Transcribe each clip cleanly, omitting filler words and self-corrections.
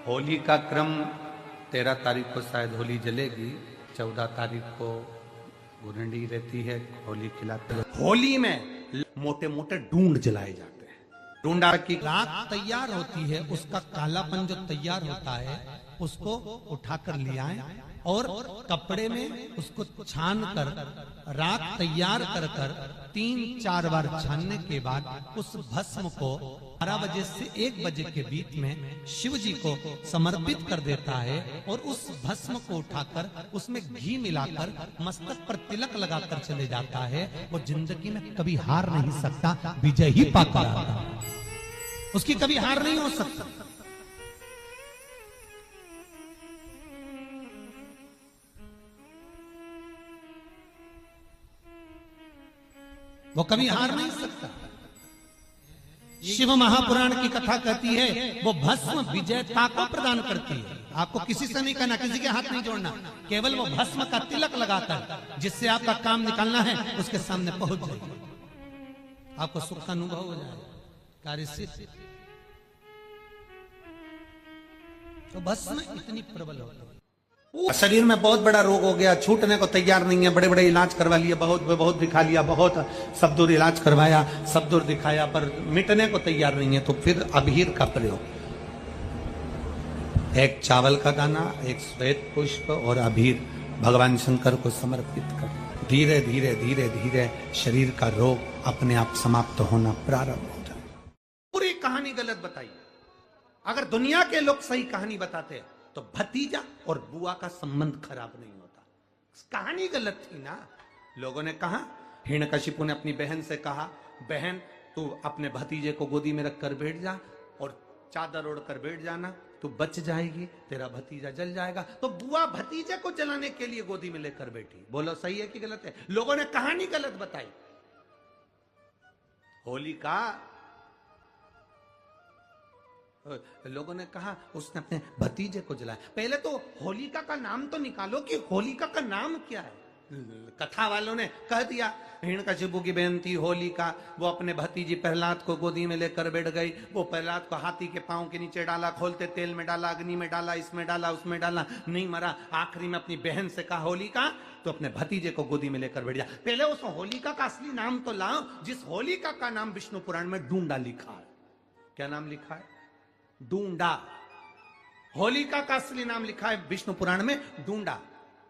होली का क्रम 13 तारीख को शायद होली जलेगी, 14 तारीख को गुरंडी रहती है, होली खिलाते हैं। होली में मोटे मोटे डूंड जलाए जाते हैं। डूंडा की राख तैयार होती है, उसका कालापन जो तैयार होता है उसको उठाकर ले आए और कपड़े में उसको छान कर राख तैयार कर 3-4 बार छानने के बाद उस भस्म को 12 बजे से 1 बजे के बीच में शिव जी को समर्पित कर देता है और उस भस्म को उठाकर उसमें घी मिलाकर मस्तक पर तिलक लगाकर चले जाता है। वो जिंदगी में कभी हार नहीं सकता, विजय ही पाकर आता है, उसकी कभी हार नहीं हो सकता। वो कभी हार नहीं सकता। शिव महापुराण की कथा कहती है वो भस्म विजयता को प्रदान करती है। आपको किसी से नहीं कहना, किसी के हाथ नहीं जोड़ना, केवल वो भस्म का तिलक लगाकर जिससे आपका काम निकालना है उसके सामने पहुंच जाए, आपको सुख का अनुभव हो जाए, कार्य सिद्ध। तो भस्म इतनी प्रबल होती है। शरीर में बहुत बड़ा रोग हो गया, छूटने को तैयार नहीं है, बड़े बड़े इलाज करवा लिए, बहुत दिखा लिया, बहुत सब दूर इलाज करवाया, सब दूर दिखाया, पर मिटने को तैयार नहीं है। तो फिर अबीर का प्रयोग, एक चावल का दाना, एक श्वेत पुष्प और अबीर भगवान शंकर को समर्पित कर धीरे धीरे धीरे धीरे शरीर का रोग अपने आप समाप्त होना प्रारंभ हो जाए। पूरी कहानी गलत बताई। अगर दुनिया के लोग सही कहानी बताते तो भतीजा और बुआ का संबंध खराब नहीं होता। कहानी गलत थी ना। लोगों ने कहा, हिरण्यकशिपु ने अपनी बहन से कहा, बहन तू अपने भतीजे को गोदी में रखकर बैठ जा और चादर ओढ़कर बैठ जाना, तू बच जाएगी, तेरा भतीजा जल जाएगा। तो बुआ भतीजे को जलाने के लिए गोदी में लेकर बैठी। बोलो सही है कि गलत है? लोगों ने कहानी गलत बताई। होली का लोगों ने कहा उसने अपने भतीजे को जलाया। पहले तो होलिका का नाम तो निकालो कि होलिका का नाम क्या है। कथा वालों ने कह दिया हिरण्यकशिपु की बहन थी होलिका, वो अपने भतीजी प्रहलाद को गोदी में लेकर बैठ गई। वो प्रहलाद को हाथी के पांव के नीचे डाला, खोलते तेल में डाला, अग्नि में डाला, इसमें डाला, उसमें डाला, नहीं मरा। आखिरी में अपनी बहन से कहा होलिका तो अपने भतीजे को गोदी में लेकर बैठ जा। पहले उस होलिका का असली नाम तो लाओ, जिस होलिका का नाम विष्णु पुराण में डूंडा लिखा है। क्या नाम लिखा है? डूंडा। होलिका का असली नाम लिखा है विष्णु पुराण में डूंडा।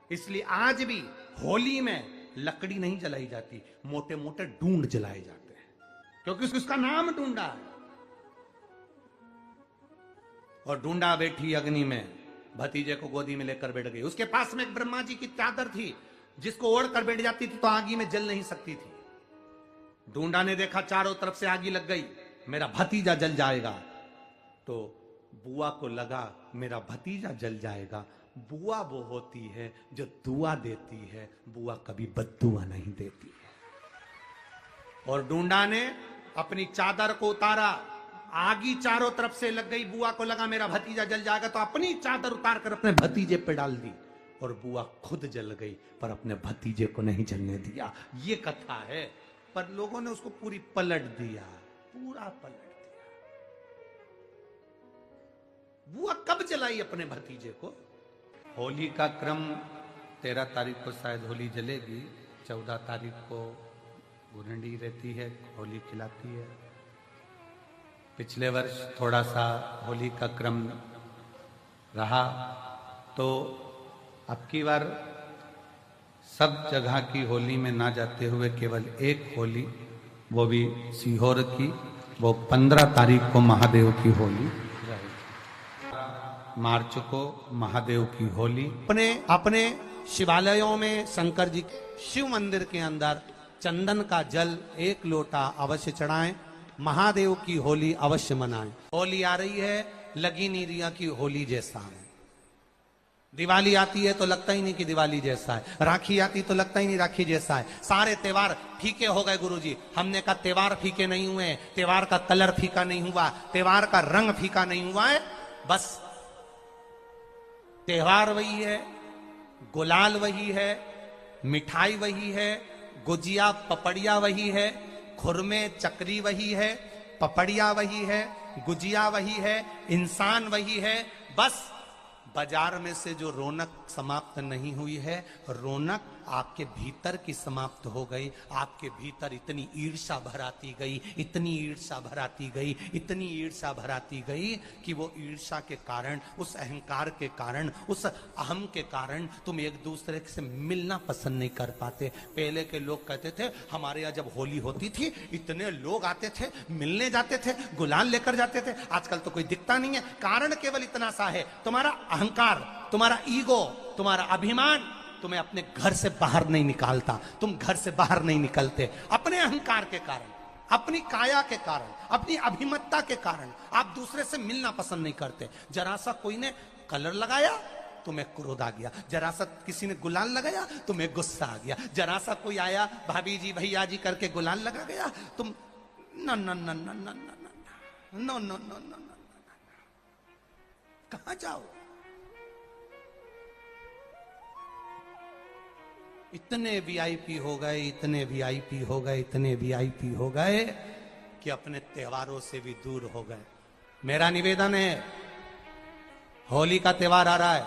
इसलिए आज भी होली में लकड़ी नहीं जलाई जाती, मोटे मोटे डूंड जलाए जाते हैं, क्योंकि उसका नाम डूंडा है। और डूंडा बैठी अग्नि में, भतीजे को गोदी में लेकर बैठ गई। उसके पास में एक ब्रह्मा जी की चादर थी, जिसको ओढ़ कर बैठ जाती थी तो आगी में जल नहीं सकती थी। डूंडा ने देखा चारों तरफ से आगी लग गई, मेरा भतीजा जल जाएगा। तो बुआ को लगा मेरा भतीजा जल जाएगा। बुआ वो होती है जो दुआ देती है, बुआ कभी बद्दुआ नहीं देती है। और डूंडा ने अपनी चादर को उतारा, आगी चारों तरफ से लग गई। बुआ को लगा मेरा भतीजा जल जाएगा, तो अपनी चादर उतार कर अपने भतीजे पे डाल दी और बुआ खुद जल गई, पर अपने भतीजे को नहीं जलने दिया। ये कथा है, पर लोगों ने उसको पूरी पलट दिया, पूरा पलट दिया। बुआ कब जलाई अपने भतीजे को? होली का क्रम 13 तारीख को शायद होली जलेगी, 14 तारीख को गुरंडी रहती है, होली खिलाती है। पिछले वर्ष थोड़ा सा होली का क्रम रहा, तो अब की बार सब जगह की होली में ना जाते हुए केवल एक होली, वो भी सीहोर की, वो 15 तारीख को महादेव की होली, मार्च को महादेव की होली। अपने शिवालयों में शंकर जी शिव मंदिर के अंदर चंदन का जल 1 लोटा अवश्य चढ़ाएं। महादेव की होली अवश्य मनाएं। होली आ रही है, लगी नहीं रिया की होली जैसा है। दिवाली आती है तो लगता ही नहीं कि दिवाली जैसा है। राखी आती तो लगता ही नहीं राखी जैसा है। सारे त्योहार फीके हो गए गुरुजी। हमने कहा त्योहार फीके नहीं हुए, त्योहार का कलर फीका नहीं हुआ, त्योहार का रंग फीका नहीं हुआ है। बस त्योहार वही है, गुलाल वही है, मिठाई वही है, गुजिया पपड़िया वही है, खुरमे चकरी वही है, पपड़िया वही है, गुजिया वही है, इंसान वही है, बस बाजार में से जो रौनक समाप्त नहीं हुई है, रौनक आपके भीतर की समाप्त हो गई। आपके भीतर इतनी ईर्ष्या भराती गई, इतनी ईर्ष्या भराती गई, इतनी ईर्ष्या भराती गई कि वो ईर्ष्या के कारण, उस अहंकार के कारण, उस अहम के कारण तुम एक दूसरे से मिलना पसंद नहीं कर पाते। पहले के लोग कहते थे हमारे यहाँ जब होली होती थी इतने लोग आते थे, मिलने जाते थे, गुलाल लेकर जाते थे। आजकल तो कोई दिखता नहीं है। कारण केवल इतना सा है, तुम्हारा अहंकार, तुम्हारा ईगो, तुम्हारा अभिमान तुम्हें अपने घर से बाहर नहीं निकालता। तुम घर से बाहर नहीं निकलते अपने अहंकार के कारण, अपनी काया के कारण, अपनी अभिमतता के कारण। आप दूसरे से मिलना पसंद नहीं करते। जरा सा कोई ने कलर लगाया तुम्हें क्रोध आ गया, जरा सा किसी ने गुलाल लगाया तुम्हें गुस्सा आ गया, जरा सा कोई आया भाभी जी भैया जी करके गुलाल लगा गया, तुम न न न न न न न न न न, कहां जाओ? इतने वीआईपी हो गए, इतने वीआईपी हो गए, इतने वीआईपी हो गए कि अपने त्योहारों से भी दूर हो गए। मेरा निवेदन है, होली का त्योहार आ रहा है,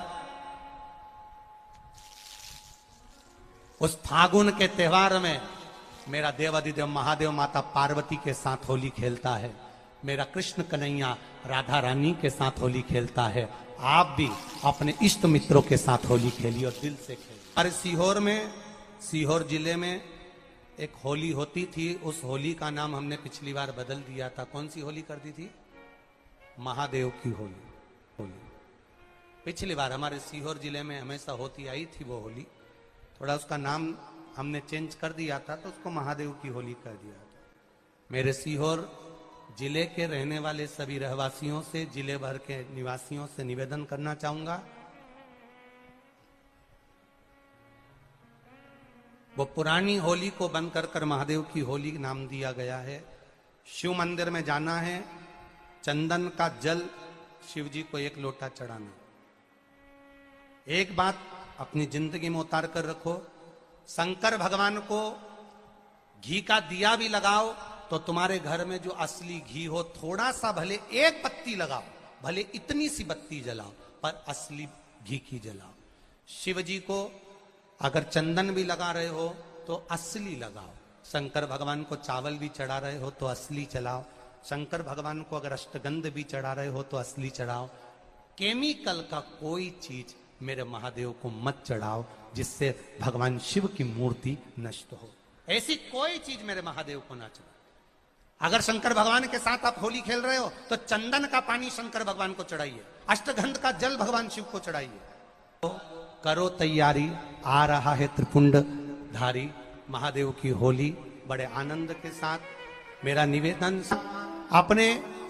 उस फागुन के त्योहार में मेरा देवाधिदेव महादेव माता पार्वती के साथ होली खेलता है, मेरा कृष्ण कन्हैया राधा रानी के साथ होली खेलता है। आप भी अपने इष्ट मित्रों के साथ होली खेलिए और दिल से खेलिए। अरे सीहोर में, सीहोर जिले में एक होली होती थी। उस होली का नाम हमने पिछली बार बदल दिया था। कौन सी होली कर दी थी? महादेव की होली। पिछली बार हमारे सीहोर जिले में हमेशा होती आई थी वो होली, थोड़ा उसका नाम हमने चेंज कर दिया था तो उसको महादेव की होली कर दिया था। मेरे सीहोर जिले के रहने वाले सभी रहवासियों से, जिले भर के निवासियों से निवेदन करना चाहूंगा, वो पुरानी होली को बंद कर महादेव की होली नाम दिया गया है। शिव मंदिर में जाना है, चंदन का जल शिव जी को 1 लोटा चढ़ाना। एक बात अपनी जिंदगी में उतार कर रखो, शंकर भगवान को घी का दिया भी लगाओ तो तुम्हारे घर में जो असली घी हो, थोड़ा सा भले 1 पत्ती लगाओ, भले इतनी सी बत्ती जलाओ, पर असली घी की जलाओ। शिव जी को अगर चंदन भी लगा रहे हो तो असली लगाओ। शंकर भगवान को चावल भी चढ़ा रहे हो तो असली चढ़ाओ। शंकर भगवान को अगर अष्टगंध भी चढ़ा रहे हो तो असली चढ़ाओ। केमिकल का कोई चीज मेरे महादेव को मत चढ़ाओ जिससे भगवान शिव की मूर्ति नष्ट हो। ऐसी कोई चीज मेरे महादेव को ना चढ़ाओ। अगर शंकर भगवान के साथ आप होली खेल रहे हो तो चंदन का पानी शंकर भगवान को चढ़ाइए, अष्टगंध का जल भगवान शिव को चढ़ाइए। तो करो तैयारी, आ रहा है त्रिपुंड धारी महादेव की होली। बड़े आनंद के साथ मेरा निवेदन, अपने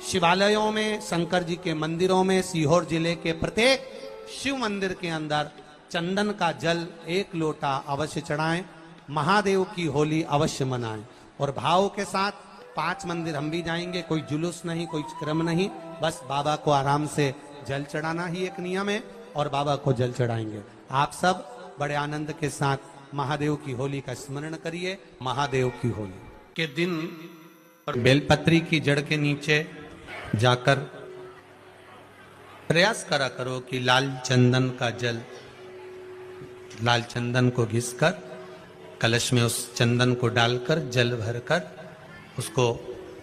शिवालयों में, शंकर जी के मंदिरों में, सीहोर जिले के प्रत्येक शिव मंदिर के अंदर चंदन का जल 1 लोटा अवश्य चढ़ाएं, महादेव की होली अवश्य मनाएं। और भाव के साथ 5 मंदिर हम भी जाएंगे, कोई जुलूस नहीं, कोई क्रम नहीं, बस बाबा को आराम से जल चढ़ाना ही एक नियम है और बाबा को जल चढ़ाएंगे। आप सब बड़े आनंद के साथ महादेव की होली का स्मरण करिए। महादेव की होली के दिन बेलपत्री की जड़ के नीचे जाकर प्रयास करा करो कि लाल चंदन का जल, लाल चंदन को घिसकर कलश में उस चंदन को डालकर जल भरकर उसको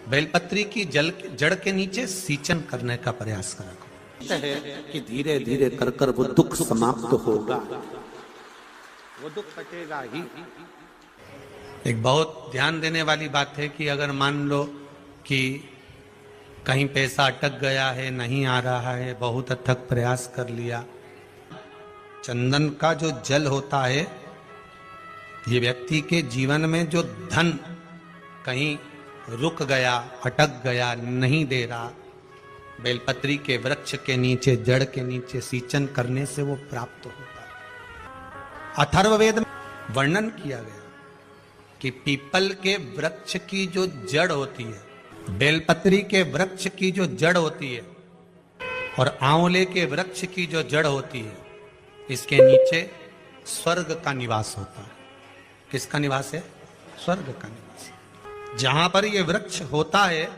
बेलपत्री की जड़ के नीचे सींचन करने का प्रयास करा करो। है कि धीरे धीरे कर कर वो दुख समाप्त होगा, वो दुख कटेगा ही। एक बहुत ध्यान देने वाली बात है कि अगर मान लो कि कहीं पैसा अटक गया है, नहीं आ रहा है, बहुत अथक प्रयास कर लिया, चंदन का जो जल होता है ये व्यक्ति के जीवन में जो धन कहीं रुक गया, अटक गया, नहीं दे रहा, बेलपत्री के वृक्ष के नीचे, जड़ के नीचे सींचन करने से वो प्राप्त होता है। अथर्ववेद में वर्णन किया गया कि पीपल के वृक्ष की जो जड़ होती है, बेलपत्री के वृक्ष की जो जड़ होती है और आंवले के वृक्ष की जो जड़ होती है, इसके नीचे स्वर्ग का निवास होता है। किसका निवास है? स्वर्ग का निवास। जहां पर ये वृक्ष होता है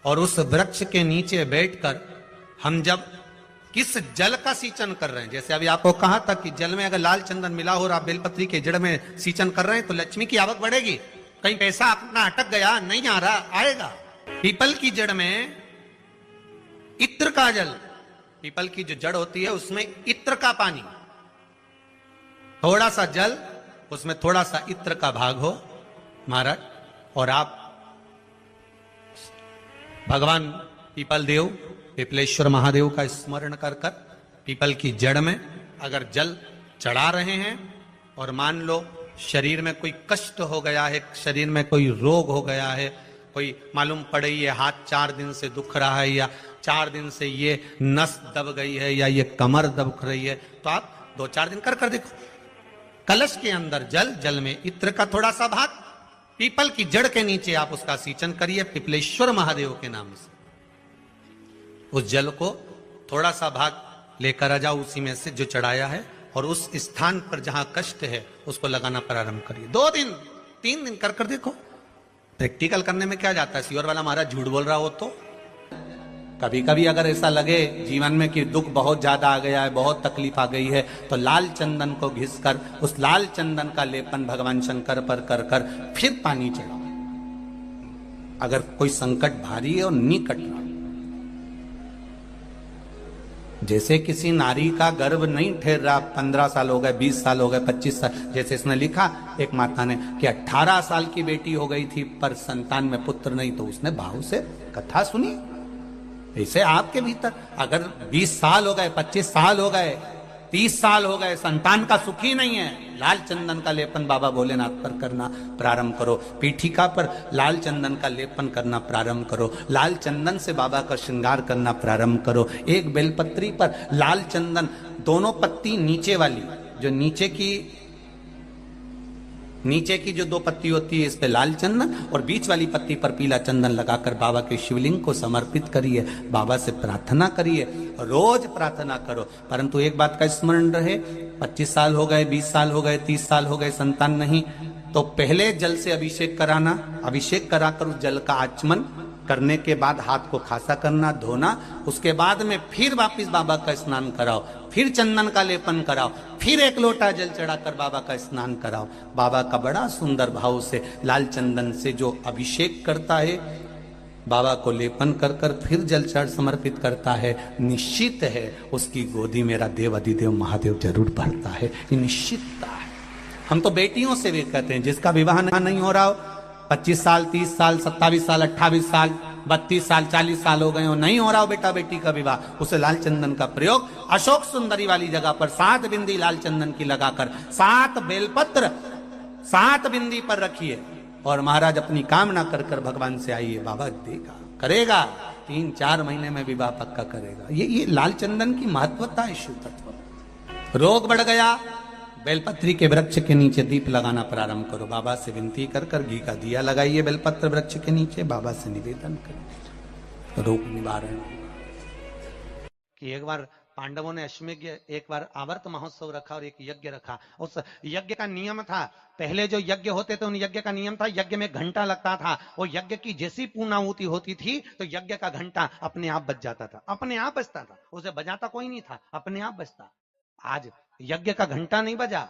और उस वृक्ष के नीचे बैठकर हम जब किस जल का सींचन कर रहे हैं। जैसे अभी आपको कहा था कि जल में अगर लाल चंदन मिला हो और आप बेलपत्री के जड़ में सींचन कर रहे हैं तो लक्ष्मी की आवक बढ़ेगी। कहीं पैसा अपना अटक गया, नहीं आ रहा, आएगा। पीपल की जड़ में इत्र का जल, पीपल की जो जड़ होती है उसमें इत्र का पानी, थोड़ा सा जल उसमें थोड़ा सा इत्र का भाग हो महाराज, और आप भगवान पीपल देव, पीपलेश्वर महादेव का स्मरण कर कर पीपल की जड़ में अगर जल चढ़ा रहे हैं और मान लो शरीर में कोई कष्ट हो गया है, शरीर में कोई रोग हो गया है, कोई मालूम पड़े ये हाथ 4 दिन से दुख रहा है या 4 दिन से ये नस दब गई है या ये कमर दब रही है, तो आप 2-4 दिन कर देखो। कलश के अंदर जल, जल में इत्र का थोड़ा सा भाग, पीपल की जड़ के नीचे आप उसका सींचन करिए पीपलेश्वर महादेव के नाम से। उस जल को थोड़ा सा भाग लेकर आ जाओ उसी में से जो चढ़ाया है, और उस स्थान पर जहां कष्ट है उसको लगाना प्रारंभ करिए। 2 दिन 3 दिन कर देखो। प्रैक्टिकल करने में क्या जाता है, सियोर वाला महाराज झूठ बोल रहा हो तो। कभी कभी अगर ऐसा लगे जीवन में कि दुख बहुत ज्यादा आ गया है, बहुत तकलीफ आ गई है, तो लाल चंदन को घिसकर उस लाल चंदन का लेपन भगवान शंकर पर कर कर फिर पानी चढ़ाओ। अगर कोई संकट भारी है और निकट रहा, जैसे किसी नारी का गर्भ नहीं ठहर रहा, 15 साल हो गए, 20 साल हो गए, 25 साल, जैसे इसने लिखा एक माता ने कि 18 साल की बेटी हो गई थी पर संतान में पुत्र नहीं, तो उसने भाव से कथा सुनी। ऐसे आपके भीतर अगर 20 साल हो गए, 25 साल हो गए, 30 साल हो गए, संतान का सुख ही नहीं है, लाल चंदन का लेपन बाबा भोलेनाथ पर करना प्रारंभ करो। पीठिका पर लाल चंदन का लेपन करना प्रारंभ करो। लाल चंदन से बाबा का श्रृंगार करना प्रारंभ करो। एक बेलपत्री पर लाल चंदन, दोनों पत्ती नीचे वाली, जो नीचे की जो 2 पत्ती होती है इस पे लाल चंदन, और बीच वाली पत्ती पर पीला चंदन लगाकर बाबा के शिवलिंग को समर्पित करिए। बाबा से प्रार्थना करिए, रोज प्रार्थना करो। परंतु एक बात का स्मरण रहे, 25 साल हो गए, 20 साल हो गए, 30 साल हो गए, संतान नहीं, तो पहले जल से अभिषेक कराना, अभिषेक कराकर उस जल का आचमन करने के बाद हाथ को खासा करना, धोना, उसके बाद में फिर वापिस बाबा का स्नान कराओ, फिर चंदन का लेपन कराओ, फिर 1 लोटा जल चढ़ाकर बाबा का स्नान कराओ। बाबा का बड़ा सुंदर भाव से लाल चंदन से जो अभिषेक करता है, बाबा को लेपन कर कर फिर जल चढ़ समर्पित करता है, निश्चित है उसकी गोदी मेरा देव अधिदेव महादेव जरूर भरता है। ये निश्चितता है। हम तो बेटियों से भी कहते हैं, जिसका विवाह नहीं हो रहा हो, 25 साल, 30 साल, 27 साल, 28 साल, 32 साल, 40 साल हो गए हो, नहीं हो रहा हो बेटा बेटी का विवाह, उसे लाल चंदन का प्रयोग अशोक सुंदरी वाली जगह पर 7 बिंदी लाल चंदन की लगाकर 7 बेलपत्र 7 बिंदी पर रखिए, और महाराज अपनी कामना कर कर भगवान से आइए, बाबा देगा, करेगा, 3-4 महीने में विवाह पक्का करेगा। ये लाल चंदन की महत्वता है। शिव तत्व। रोग बढ़ गया, बेलपत्री के वृक्ष के नीचे दीप लगाना प्रारंभ करो। बाबा से विनती कर कर घी का दिया लगाइए बेलपत्र वृक्ष के नीचे, बाबा से निवेदन करिए, रोग निवारण। कि एक बार पांडवों ने अश्वमेध, एक बार आवर्त महोत्सव रखा और एक यज्ञ रखा। उस यज्ञ का नियम था, पहले जो यज्ञ होते थे उन यज्ञ का नियम था, यज्ञ में घंटा लगता था, और यज्ञ की जैसी पूर्णाहुति होती थी तो यज्ञ का घंटा अपने आप बज जाता था, अपने आप बजता था, उसे बजाता कोई नहीं था, अपने आप बजता। आज यज्ञ का घंटा नहीं बजा,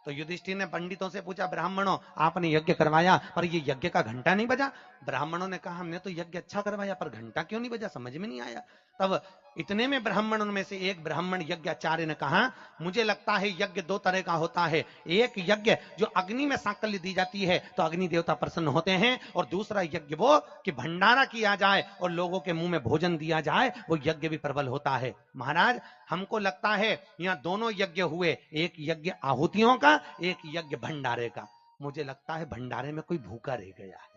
तो युधिष्ठिर ने पंडितों से पूछा, ब्राह्मणों आपने यज्ञ करवाया पर ये यज्ञ का घंटा नहीं बजा। ब्राह्मणों ने कहा, हमने तो यज्ञ अच्छा करवाया पर घंटा क्यों नहीं बजा, समझ में नहीं आया। तब इतने में ब्राह्मणों में से एक ब्राह्मण यज्ञाचार्य ने कहा, मुझे लगता है यज्ञ 2 तरह का होता है, एक यज्ञ जो अग्नि में सांकल्य दी जाती है तो अग्नि देवता प्रसन्न होते हैं, और दूसरा यज्ञ वो कि भंडारा किया जाए और लोगों के मुंह में भोजन दिया जाए, वो यज्ञ भी प्रबल होता है। महाराज हमको लगता है यहाँ दोनों यज्ञ हुए, एक यज्ञ आहुतियों का, एक यज्ञ भंडारे का। मुझे लगता है भंडारे में कोई भूखा रह गया है,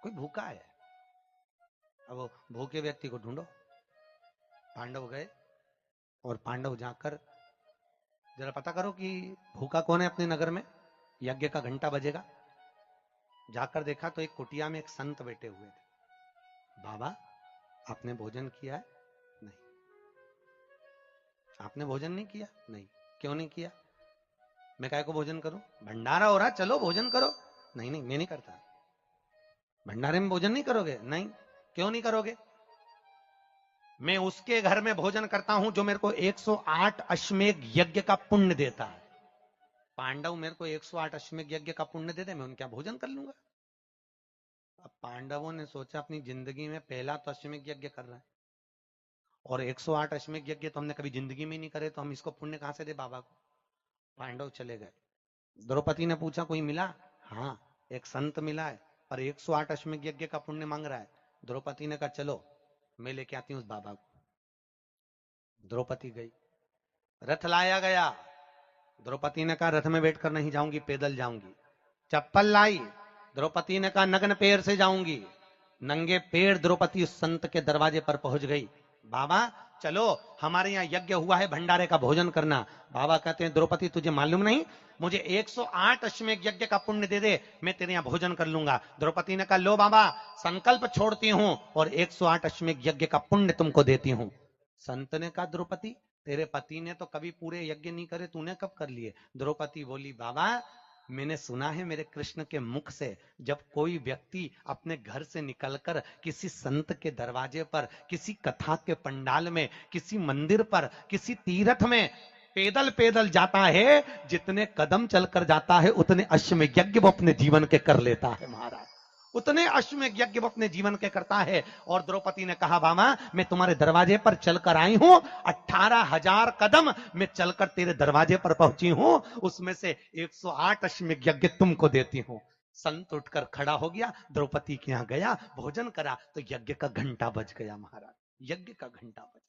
कोई भूखा है। अब भूखे व्यक्ति को ढूंढो। पांडव गए और पांडव जाकर जरा पता करो कि भूखा कौन है अपने नगर में, यज्ञ का घंटा बजेगा। जाकर देखा तो एक कुटिया में एक संत बैठे हुए थे। बाबा आपने भोजन किया है? नहीं। आपने भोजन नहीं किया? नहीं। क्यों नहीं किया? मैं काय को भोजन करूं, भंडारा हो रहा, चलो भोजन करो। नहीं नहीं मैं नहीं करता। भंडारे में भोजन नहीं करोगे? नहीं। क्यों नहीं करोगे? मैं उसके घर में भोजन करता हूं जो मेरे को 108 अश्वमेध यज्ञ का पुण्य देता है। पांडव मेरे को 108 अश्वमेध यज्ञ का पुण्य दे दे, मैं उनके यहाँ भोजन कर लूंगा। अब पांडवों ने सोचा अपनी जिंदगी में पहला तो अश्वमेध यज्ञ कर रहा है, और 108 अश्वमेध यज्ञ तो हमने कभी जिंदगी में नहीं करे, तो हम इसको पुण्य कहां से दे बाबा को। पांडव चले गए। द्रौपदी ने पूछा कोई मिला? हाँ, एक संत मिला है, पर 108 अश्वमेध यज्ञ का पुण्य मांग रहा है। द्रौपदी ने कहा चलो मैं लेके आती हूँ उस बाबा को। द्रौपदी गई, रथ लाया गया। द्रौपदी ने कहा रथ में बैठकर नहीं जाऊंगी, पैदल जाऊंगी। चप्पल लाई, द्रौपदी ने कहा नग्न पैर से जाऊंगी। नंगे पैर द्रौपदी उस संत के दरवाजे पर पहुंच गई। बाबा चलो, हमारे यहाँ यज्ञ हुआ है, भंडारे का भोजन करना। बाबा कहते हैं द्रौपदी तुझे मालूम नहीं, मुझे 108 अश्वमेध यज्ञ का पुण्य दे दे, मैं तेरे यहाँ भोजन कर लूंगा। द्रौपदी ने कहा लो बाबा, संकल्प छोड़ती हूं और 108 अश्वमेध यज्ञ का पुण्य तुमको देती हूं। संत ने कहा द्रौपदी तेरे पति ने तो कभी पूरे यज्ञ नहीं करे, तूने कब कर लिए? द्रौपदी बोली बाबा मैंने सुना है मेरे कृष्ण के मुख से, जब कोई व्यक्ति अपने घर से निकलकर किसी संत के दरवाजे पर, किसी कथा के पंडाल में, किसी मंदिर पर, किसी तीर्थ में पैदल पैदल जाता है, जितने कदम चलकर जाता है उतने अश्वमेध यज्ञ वो अपने जीवन के कर लेता है महाराज, उतने अश्वमेध यज्ञ वो अपने जीवन के करता है। और द्रौपदी ने कहा बाबा मैं तुम्हारे दरवाजे पर चलकर आई हूं, 18,000 कदम मैं चलकर तेरे दरवाजे पर पहुंची हूं, उसमें से 108 अश्वमेध यज्ञ तुमको देती हूं। संत उठकर खड़ा हो गया, द्रौपदी के यहां गया, भोजन करा, तो यज्ञ का घंटा बज गया महाराज, यज्ञ का घंटा बजा।